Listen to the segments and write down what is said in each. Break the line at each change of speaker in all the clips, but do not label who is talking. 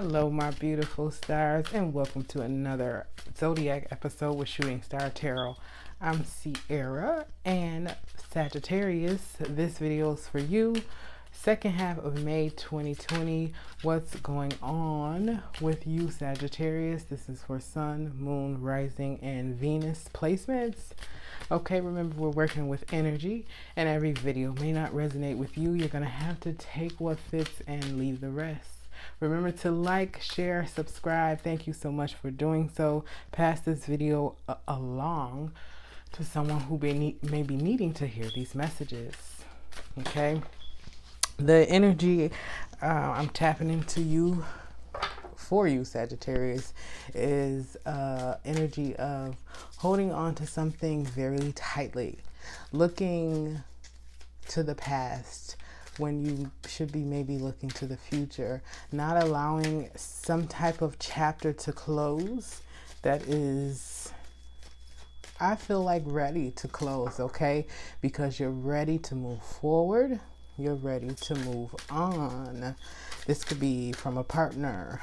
Hello, my beautiful stars, and welcome to another Zodiac episode with Shooting Star Tarot. I'm Sierra and Sagittarius. This video is for you. Second half of May 2020. What's going on with you, Sagittarius? This is for Sun, Moon, Rising, and Venus placements. Okay, remember we're working with energy, and every video may not resonate with you. You're going to have to take what fits and leave the rest. Remember to like, share, subscribe. Thank you so much for doing so. Pass this video along to someone who may be needing to hear these messages. Okay. The energy I'm tapping into you, for you, Sagittarius, is energy of holding on to something very tightly, looking to the past when you should be maybe looking to the future, not allowing some type of chapter to close that is, I feel like, ready to close, okay? Because you're ready to move forward. You're ready to move on. This could be from a partner,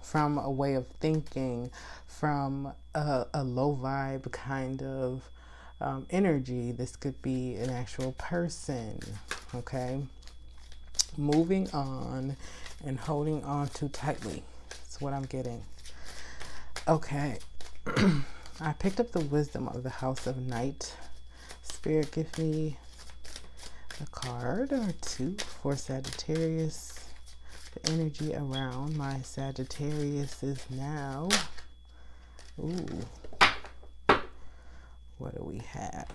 from a way of thinking, from a low vibe kind of energy. This could be an actual person, okay? Moving on and holding on too tightly. That's what I'm getting. Okay. I picked up the wisdom of the House of Night. Spirit, give me a card or two for Sagittarius. The energy around my Sagittarius is now. Ooh. What do we have?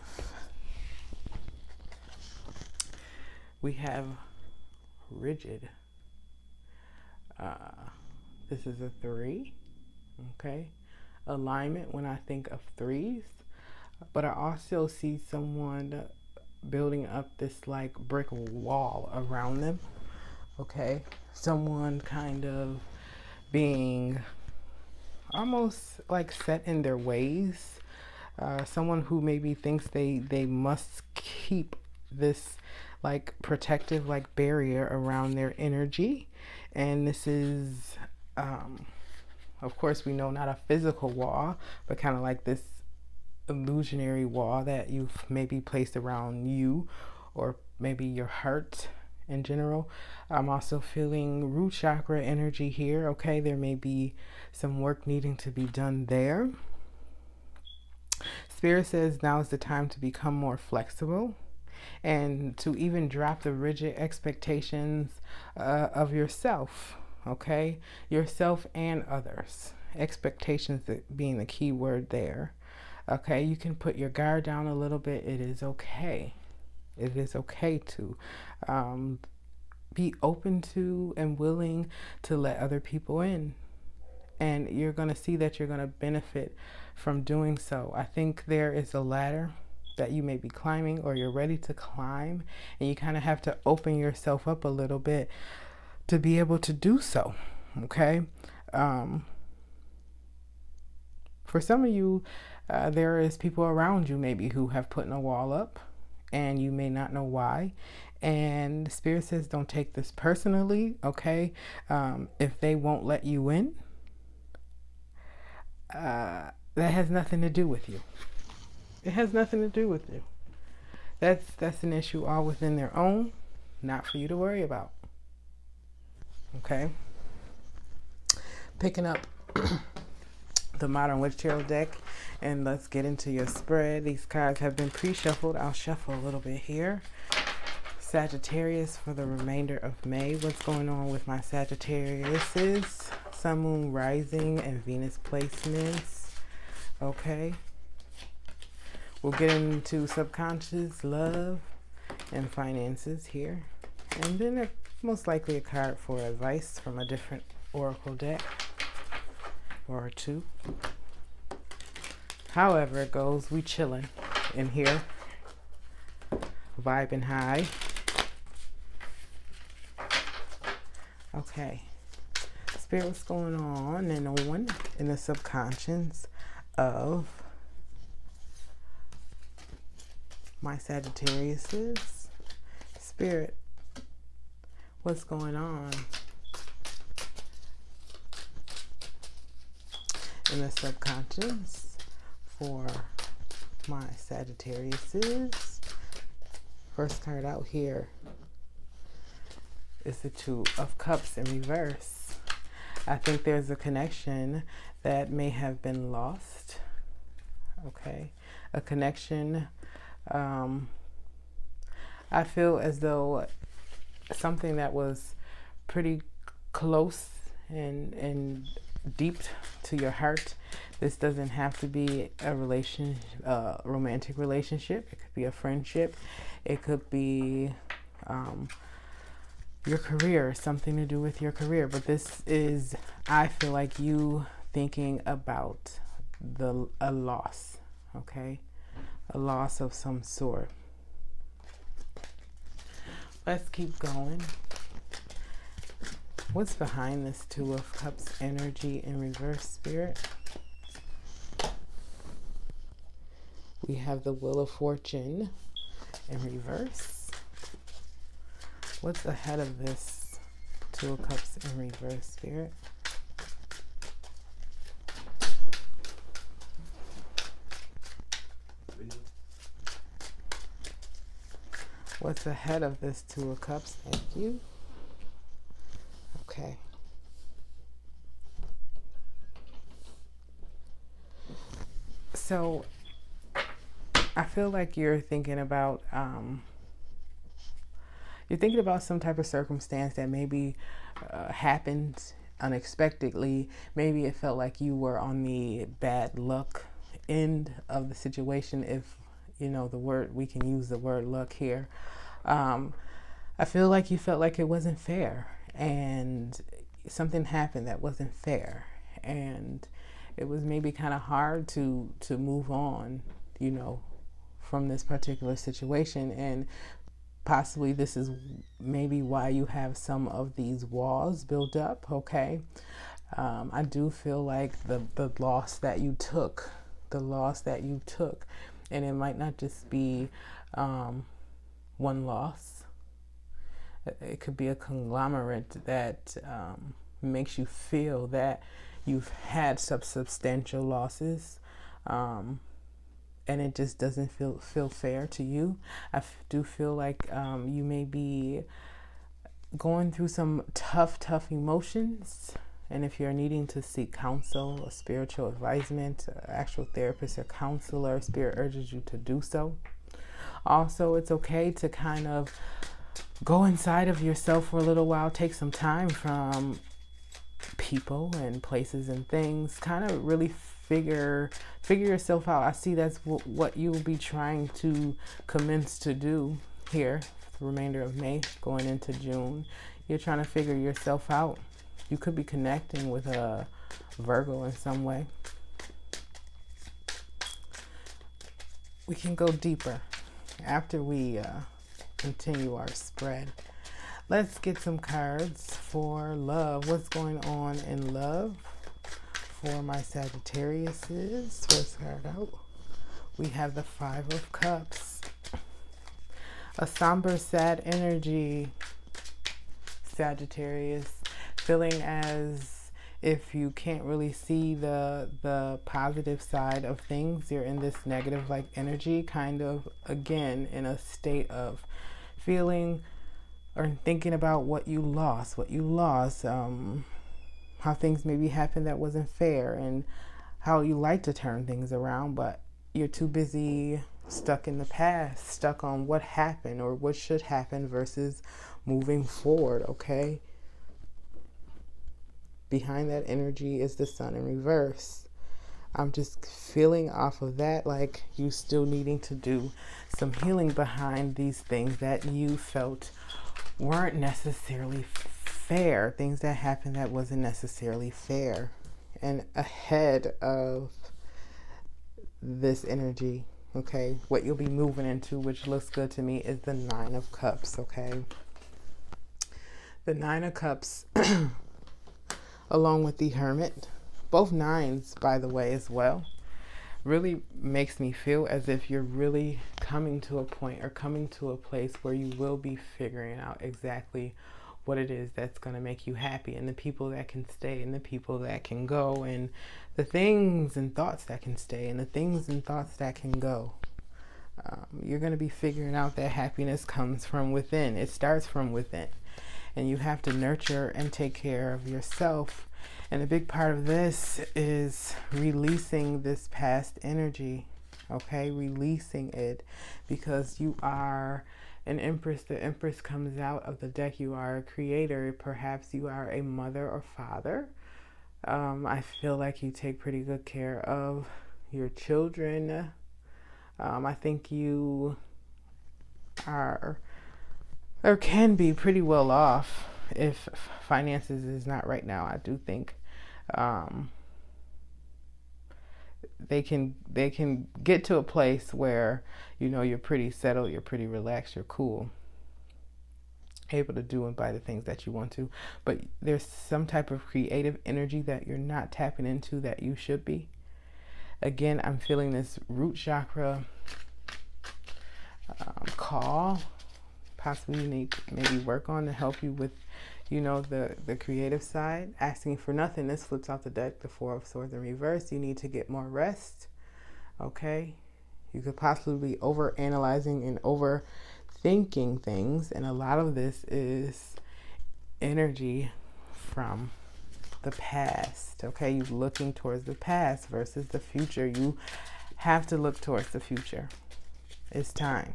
We have rigid. This is a 3. Okay. Alignment when I think of 3s. But I also see someone building up this like brick wall around them. Okay. Someone kind of being almost like set in their ways. Someone who maybe thinks they must keep this like protective like barrier around their energy. And this is of course we know not a physical wall, but kind of like this illusionary wall that you've maybe placed around you or maybe your heart in general. I'm also feeling root chakra energy here. Okay, there may be some work needing to be done there. Spirit says now is the time to become more flexible and to even drop the rigid expectations of yourself. Okay, yourself and others. Expectations being the key word there. Okay, you can put your guard down a little bit. It is okay. It is okay to be open to and willing to let other people in. And you're going to see that you're going to benefit from doing so. I think there is a ladder that you may be climbing or you're ready to climb. And you kind of have to open yourself up a little bit to be able to do so. Okay. For some of you, there is people around you maybe who have put a wall up and you may not know why. And Spirit says don't take this personally, okay? If they won't let you in, that has nothing to do with you. It has nothing to do with you. That's an issue all within their own, not for you to worry about. Okay? Picking up the Modern Witch Tarot deck, and let's get into your spread. These cards have been pre-shuffled. I'll shuffle a little bit here. Sagittarius for the remainder of May. What's going on with my Sagittariuses? Sun, Moon, Rising, and Venus placements. Okay. We'll get into subconscious, love, and finances here. And then most likely a card for advice from a different oracle deck. Or two. However it goes, we chilling in here, vibing high. Okay, Spirit, what's going on in the subconscious of my Sagittariuses? Spirit, what's going on in the subconscious for my Sagittariuses. First card out here is the Two of Cups in reverse. I think there's a connection that may have been lost. Okay, a connection. I feel as though something that was pretty close and deep to your heart. This doesn't have to be a romantic relationship. It could be a friendship. It could be your career, something to do with your career. But this is, I feel like, you thinking about a loss, okay? A loss of some sort. Let's keep going. What's behind this Two of Cups energy in reverse, Spirit? We have the Wheel of Fortune in reverse. What's ahead of this Two of Cups in reverse, Spirit? What's ahead of this Two of Cups? Thank you. Okay. So I feel like you're thinking about some type of circumstance that maybe happened unexpectedly. Maybe it felt like you were on the bad luck end of the situation, if you know the word, we can use the word luck here. I feel like you felt like it wasn't fair, and something happened that wasn't fair, and it was maybe kind of hard to move on, you know, from this particular situation. And possibly this is maybe why you have some of these walls built up, okay? I do feel like the loss that you took, and it might not just be one loss. It could be a conglomerate that makes you feel that you've had some substantial losses, and it just doesn't feel fair to you. I do feel like you may be going through some tough emotions, and if you're needing to seek counsel or spiritual advisement, actual therapist or counselor, Spirit urges you to do so. Also, it's okay to kind of go inside of yourself for a little while, take some time from people and places and things, kind of really figure yourself out. I see that's what you'll be trying to commence to do here for the remainder of May going into June. You're trying to figure yourself out. You could be connecting with a Virgo in some way. We can go deeper after we continue our spread. Let's get some cards for love. What's going on in love for my Sagittariuses? First card out, we have the Five of Cups. A somber, sad energy, Sagittarius. Feeling as if you can't really see the positive side of things. You're in this negative like energy, kind of again in a state of feeling or thinking about what you lost, how things maybe happened that wasn't fair, and how you like to turn things around, but you're too busy stuck in the past, stuck on what happened or what should happen versus moving forward, okay? Behind that energy is the Sun in reverse. I'm just feeling off of that, like you still needing to do some healing behind these things that you felt weren't necessarily fair, things that happened that wasn't necessarily fair. And ahead of this energy, okay, what you'll be moving into, which looks good to me, is the Nine of Cups, okay? The Nine of Cups along with the Hermit, both nines by the way as well, really makes me feel as if you're really coming to a point or coming to a place where you will be figuring out exactly what it is that's going to make you happy, and the people that can stay and the people that can go, and the things and thoughts that can stay and the things and thoughts that can go. You're going to be figuring out that happiness comes from within. It starts from within, and you have to nurture and take care of yourself. And a big part of this is releasing this past energy, okay? Releasing it, because you are an empress. The empress comes out of the deck. You are a creator. Perhaps you are a mother or father. I feel like you take pretty good care of your children. I think you are or can be pretty well off if finances is not right now. I do think they can get to a place where, you know, you're pretty settled, you're pretty relaxed, you're cool, able to do and buy the things that you want to. But there's some type of creative energy that you're not tapping into that you should be. Again, I'm feeling this root chakra call. Possibly you need maybe work on to help you with, you know, the creative side. Asking for nothing. This flips out the deck, the Four of Swords in reverse. You need to get more rest. Okay. You could possibly be over analyzing and overthinking things. And a lot of this is energy from the past. Okay. You're looking towards the past versus the future. You have to look towards the future. It's time.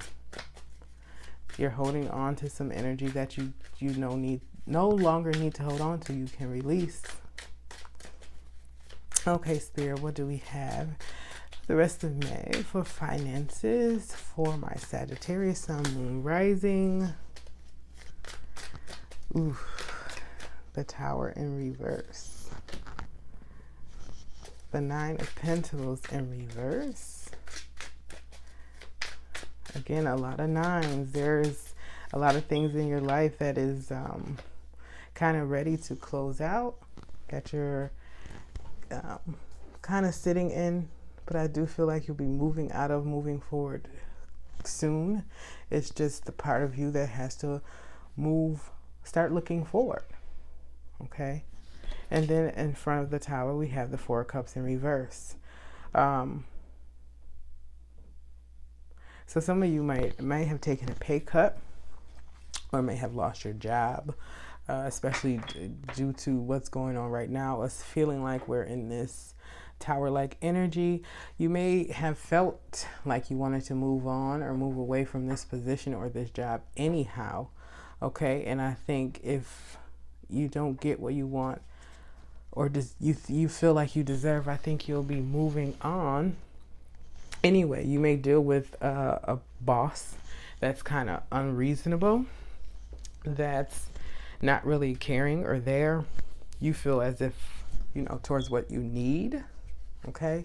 You're holding on to some energy that you no longer need to hold on to. You can release. Okay, Spirit, what do we have the rest of May for finances for my Sagittarius Sun, Moon, Rising? Ooh, the Tower in reverse. The Nine of Pentacles in reverse. Again, a lot of nines. There's a lot of things in your life that is kind of ready to close out. Got your kind of sitting in, but I do feel like you'll be moving forward soon. It's just the part of you that has to start looking forward. Okay. And then in front of the Tower, we have the Four of Cups in reverse. So some of you may have taken a pay cut or may have lost your job, especially due to what's going on right now. Us feeling like we're in this tower-like energy. You may have felt like you wanted to move on or move away from this position or this job anyhow. Okay, and I think if you don't get what you want or you feel like you deserve, I think you'll be moving on. Anyway, you may deal with a boss that's kind of unreasonable, that's not really caring or there. You feel as if, you know, towards what you need. Okay.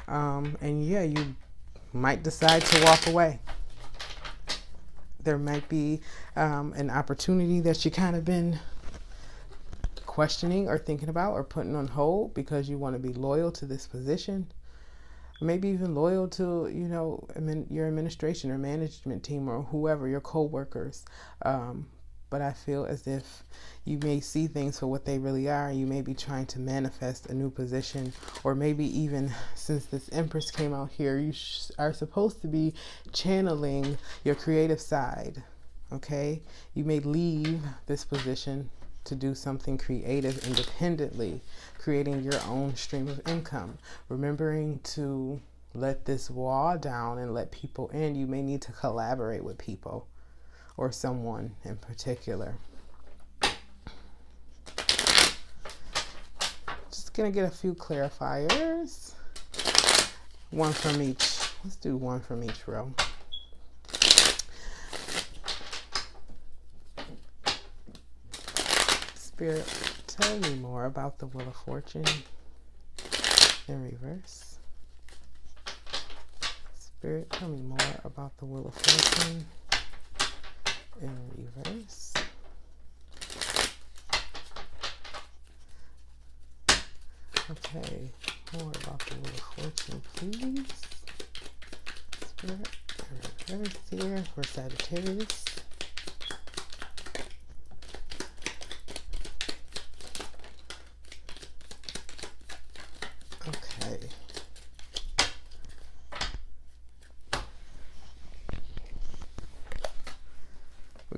And yeah, you might decide to walk away. There might be an opportunity that you kind of been questioning or thinking about or putting on hold because you want to be loyal to this position. Maybe even loyal to, you know, your administration or management team or whoever, your co-workers. But I feel as if you may see things for what they really are. You may be trying to manifest a new position, or maybe even since this Empress came out here, you are supposed to be channeling your creative side. Okay. You may leave this position to do something creative independently, creating your own stream of income, remembering to let this wall down and let people in. You may need to collaborate with people or someone in particular. Just gonna get a few clarifiers, one from each. Let's do one from each row. Spirit, tell me more about the Wheel of Fortune in reverse. Spirit, tell me more about the Wheel of Fortune in reverse. Okay, more about the Wheel of Fortune, please. Spirit, in reverse here for Sagittarius.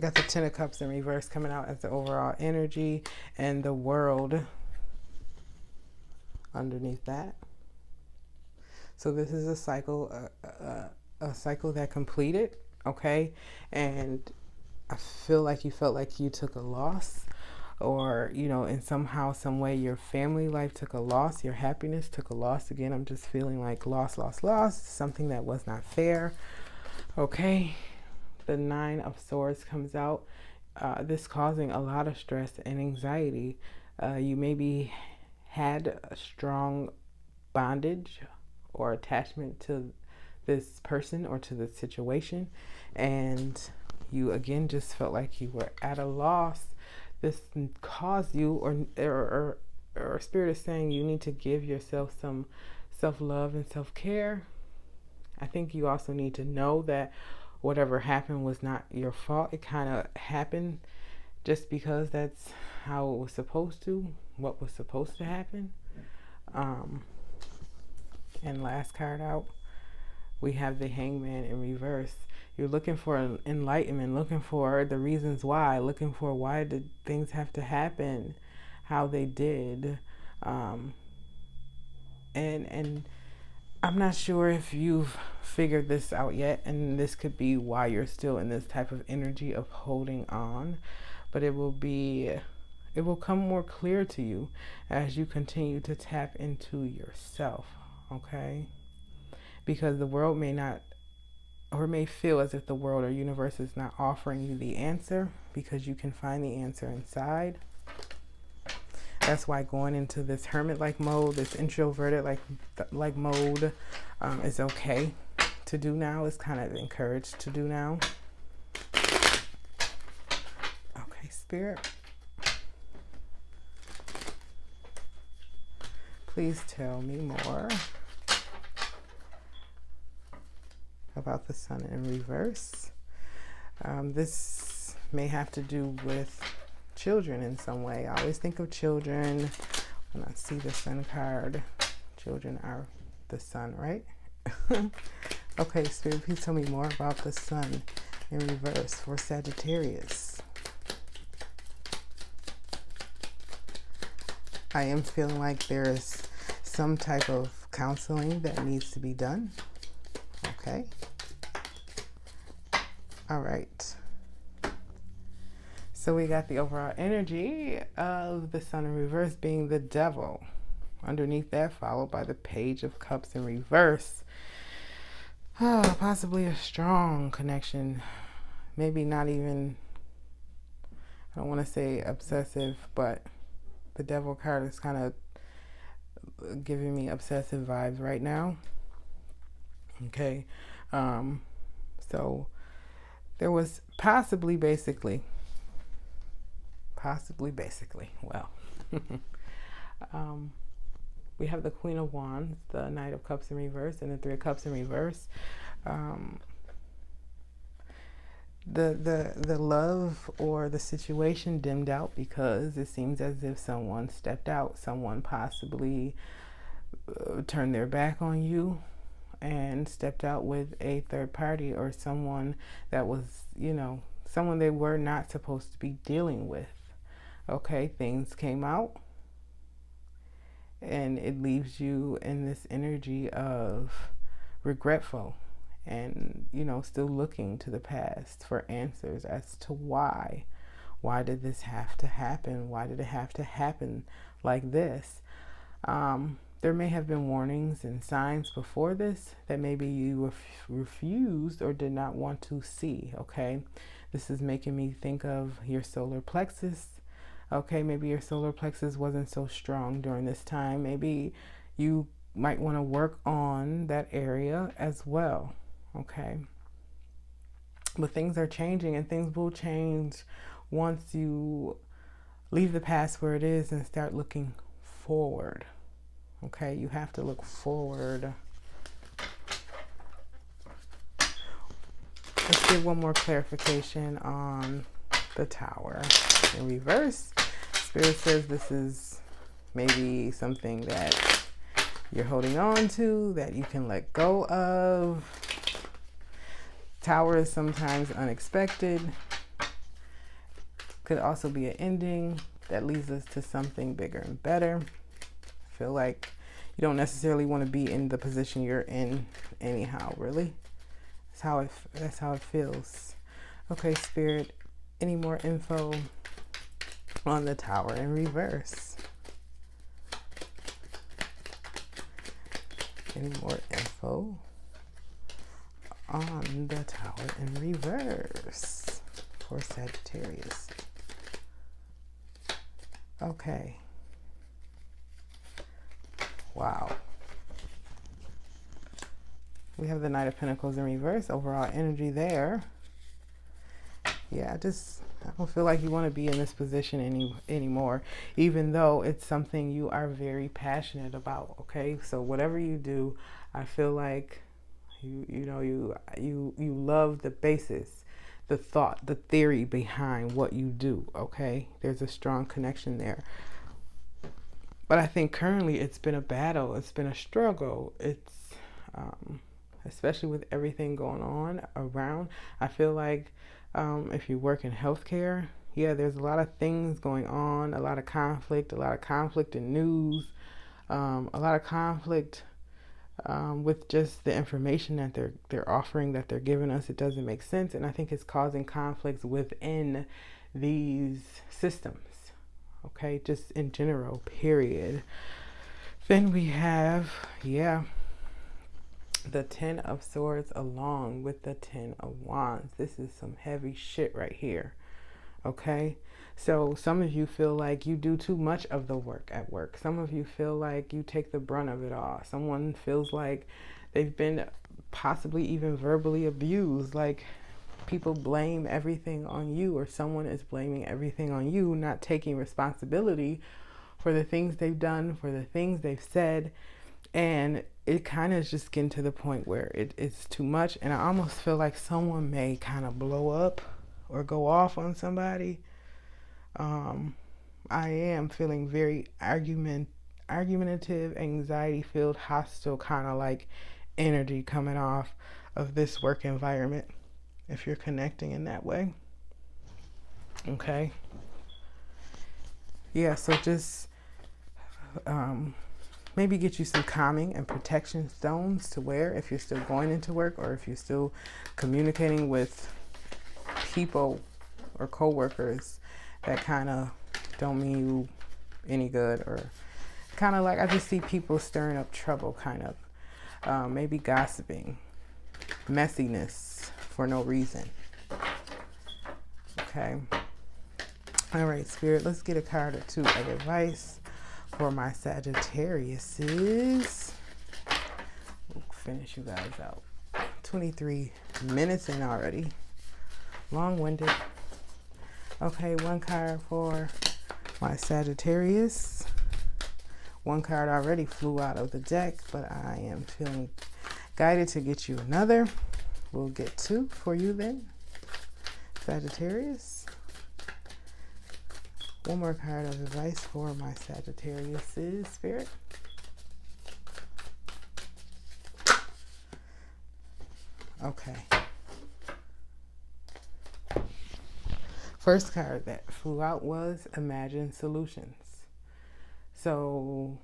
We got the Ten of Cups in reverse coming out as the overall energy, and the World underneath that. So this is a cycle, a cycle that completed, okay? And I feel like you felt like you took a loss, or, you know, in somehow, some way, your family life took a loss, your happiness took a loss. Again, I'm just feeling like loss, something that was not fair, okay? The Nine of Swords comes out, this causing a lot of stress and anxiety. You maybe had a strong bondage or attachment to this person or to the situation, and you again just felt like you were at a loss. This caused you, or Spirit is saying you need to give yourself some self-love and self-care. I think you also need to know that whatever happened was not your fault. It kind of happened just because that's how it was supposed to, what was supposed to happen. And last card out, we have the Hangman in reverse. You're looking for enlightenment, looking for the reasons why, looking for why did things have to happen, how they did. And I'm not sure if you've figured this out yet, and this could be why you're still in this type of energy of holding on, but it will come more clear to you as you continue to tap into yourself, okay? Because the world may not, or may feel as if the world or universe is not offering you the answer, because you can find the answer inside. That's why going into this hermit-like mode, this introverted like mode, is okay to do now. It's kind of encouraged to do now. Okay, Spirit, please tell me more about the Sun in reverse. This may have to do with children in some way. I always think of children when I see the Sun card. Children are the Sun, right? Okay, Spirit, please tell me more about the Sun in reverse for Sagittarius. I am feeling like there's some type of counseling that needs to be done. Okay. All right. So we got the overall energy of the Sun in reverse being the Devil. Underneath that, followed by the Page of Cups in reverse. Possibly a strong connection. Maybe not even, I don't want to say obsessive, but the Devil card is kind of giving me obsessive vibes right now. Okay. So there was possibly basically, well, we have the Queen of Wands, the Knight of Cups in reverse, and the Three of Cups in reverse. The love or the situation dimmed out because it seems as if someone stepped out, someone possibly turned their back on you and stepped out with a third party, or someone that was, you know, someone they were not supposed to be dealing with. Okay, things came out, and it leaves you in this energy of regretful and, you know, still looking to the past for answers as to why did this have to happen? Why did it have to happen like this? There may have been warnings and signs before this that maybe you refused or did not want to see, okay? This is making me think of your solar plexus. Okay, maybe your solar plexus wasn't so strong during this time. Maybe you might want to work on that area as well, okay? But things are changing, and things will change once you leave the past where it is and start looking forward. Okay, you have to look forward. Let's get one more clarification on the Tower in reverse. Spirit says this is maybe something that you're holding on to, that you can let go of. Tower is sometimes unexpected. could also be an ending that leads us to something bigger and better. I feel like you don't necessarily want to be in the position you're in anyhow, really. That's how it feels. Okay, Spirit, any more info on the Tower in reverse? Any more info on the Tower in reverse for Sagittarius? Okay. Wow. We have the Knight of Pentacles in reverse. Overall energy there. Yeah, I don't feel like you want to be in this position anymore, even though it's something you are very passionate about. Okay, so whatever you do, I feel like you love the basis, the thought, the theory behind what you do. Okay, there's a strong connection there. But I think currently it's been a battle. It's been a struggle. It's especially with everything going on around. I feel like if you work in healthcare, yeah, there's a lot of things going on, a lot of conflict in news, a lot of conflict with just the information that they're offering, that they're giving us. It doesn't make sense, and I think it's causing conflicts within these systems. Okay, just in general, period. Then we have, yeah, the Ten of Swords along with the Ten of Wands. This is some heavy shit right here. Okay, so some of you feel like you do too much of the work at work. Some of you feel like you take the brunt of it all. Someone feels like they've been possibly even verbally abused, like people blame everything on you, or someone is blaming everything on you, not taking responsibility for the things they've done, for the things they've said. And it kind of is just getting to the point where it's too much. And I almost feel like someone may kind of blow up or go off on somebody. I am feeling very argumentative, anxiety-filled, hostile kind of like energy coming off of this work environment, if you're connecting in that way. Okay. Yeah, so just maybe get you some calming and protection stones to wear if you're still going into work, or if you're still communicating with people or co-workers that kind of don't mean you any good, or kind of like, I just see people stirring up trouble, kind of maybe gossiping, messiness for no reason. Okay. All right, Spirit, let's get a card or two of advice for my Sagittariuses. We'll finish you guys out. 23 minutes in already. Long-winded. Okay, one card for my Sagittarius. One card already flew out of the deck, but I am feeling guided to get you another. We'll get two for you then, Sagittarius. One more card of advice for my Sagittarius' Spirit. Okay. First card that flew out was Imagine Solutions. So,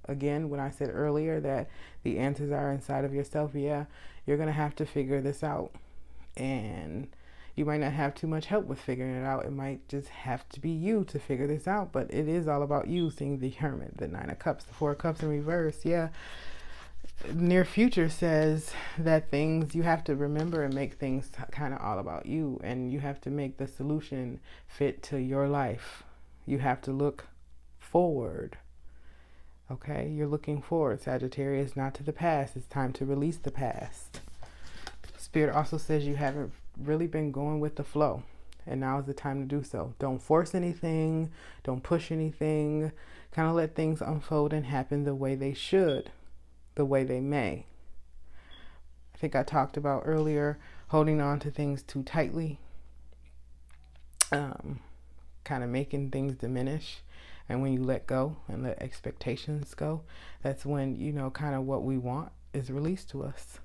again, when I said earlier that the answers are inside of yourself, yeah, you're going to have to figure this out. And you might not have too much help with figuring it out. It might just have to be you to figure this out. But it is all about you, seeing the Hermit, the Nine of Cups, the Four of Cups in reverse. Yeah. Near future says that things, you have to remember and make things kind of all about you. And you have to make the solution fit to your life. You have to look forward. Okay? You're looking forward, Sagittarius, not to the past. It's time to release the past. Spirit also says you haven't really been going with the flow, and now is the time to do so. Don't force anything, don't push anything. Kind of let things unfold and happen the way they should, the way they may. I think I talked about earlier holding on to things too tightly, kind of making things diminish. And when you let go and let expectations go, that's when, you know, kind of what we want is released to us.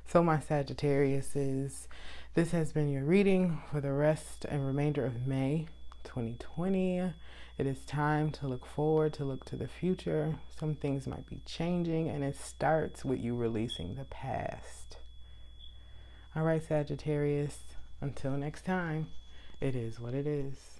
So my Sagittarius, is This has been your reading for the rest and remainder of May 2020. It is time to look forward, to look to the future. Some things might be changing, and it starts with you releasing the past. All right, Sagittarius, until next time, it is what it is.